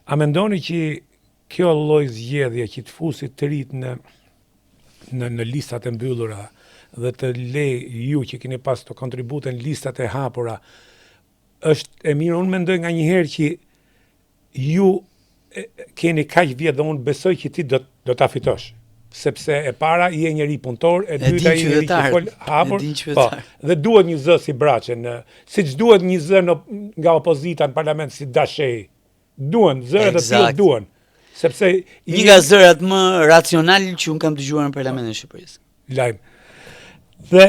A mendoni që kjo lloj zgjedhje që të fusit të rit në listat e mbyllura dhe të lej ju që keni pas të kontribute në listat e hapura, është e mirë? Unë mendoj nga njëherë që ju keni kaq vjet dhe unë besoj që ti do ta fitosh. Sepse e para je njëri punëtor, e dyta je njëri që fol hapur, dhe duhet një zë si Braçe, siç duhet një zë nga opozita në parlament si Dashej. Duhen, zërat e tillë duhen. Sepse një nga zërat më racional që unë kam dëgjuar në parlamentin e Shqipërisë. Lajm. Dhe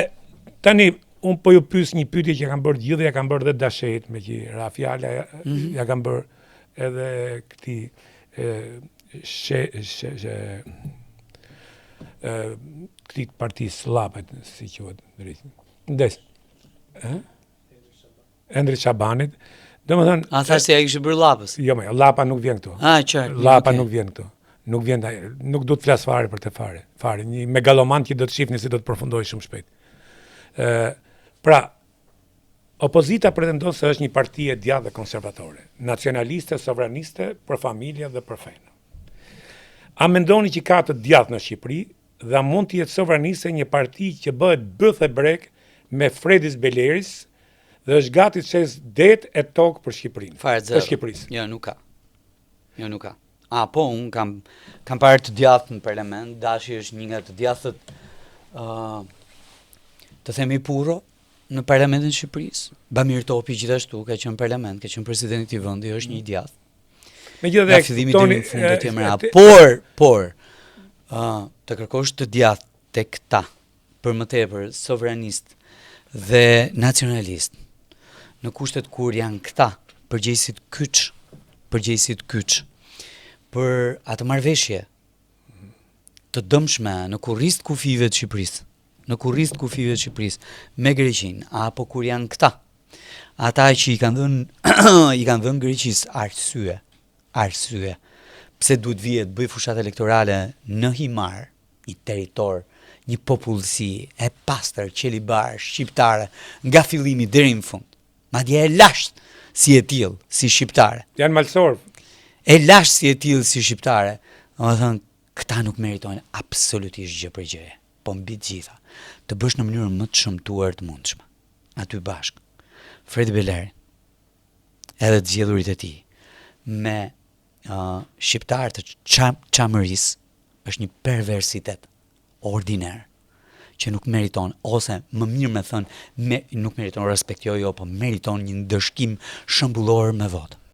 tani unë po ju pyes një pyetje që kanë bërë gjithë, ja kanë bërë dhe Dashejt, me që ra fjala ja kanë bërë edhe këtij këtij partisë Llapet, si quhet drejt. Ndes. Endri Shabanit. Domethënë, a thash se ai kishte bërë Llapës? Jo, Llapa nuk vjen këtu. Qartë. Llapa nuk vjen këtu. Nuk vjen, nuk do të flas fare për të fare. Fare, një megaloman që do të shihni se do të përfundoj shumë shpejt. Pra, opozita pretendon se është një parti e djathtë dhe konservatore, nacionaliste, sovraniste, për familje dhe për fenë. A mendoni që ka të djathtë në Shqipëri dhe a mund të jetë sovraniste një parti që bëhet byth e brek me Fredis Beleris dhe është gati të shes det e tokë për Shqipërinë? Për Shqipërisë. Jo, nuk ka. Po, unë kam parë të djathtë në parlament. Dashi është një nga të djathtët, të themi puro, në parlamentin e Shqipërisë. Bamir Topi gjithashtu ka qenë parlament, ka qenë presidenti i vendit, është një djathtë. Megjithatë, fillimi deri në fund do të jemi por të kërkosh të djathtë tek këta, për më tepër sovranist dhe nacionalist, në kushtet kur janë këta përgjegjësit kyç për atë marrëveshje të dëmshme në kurrizë të kufive të Shqipërisë, me Greqinë, apo kur janë këta, ata që i kanë dhënë Greqisë arsye pse duhet vihet bëj fushat elektorale në himar, një territor, një popullsi e pastër, qelibar, shqiptare, nga fillimi deri në fund. Madje e lasht si e tillë, si shqiptare. Janë malsor. E lasht si e tillë si shqiptare. Domethënë, këta nuk meritojnë absolutisht gjë për gjëje. Po mbi të gjitha, të bësh në mënyrën më të shëmtuar të mundshme. Aty bashk, Fredi Beleri, edhe të zgjedhurit e tij, me shqiptar të çamërisë, është një perversitet ordinar që nuk meriton, ose më mirë me thënë, nuk meriton respekt, po meriton një ndëshkim shëmbullor me votë.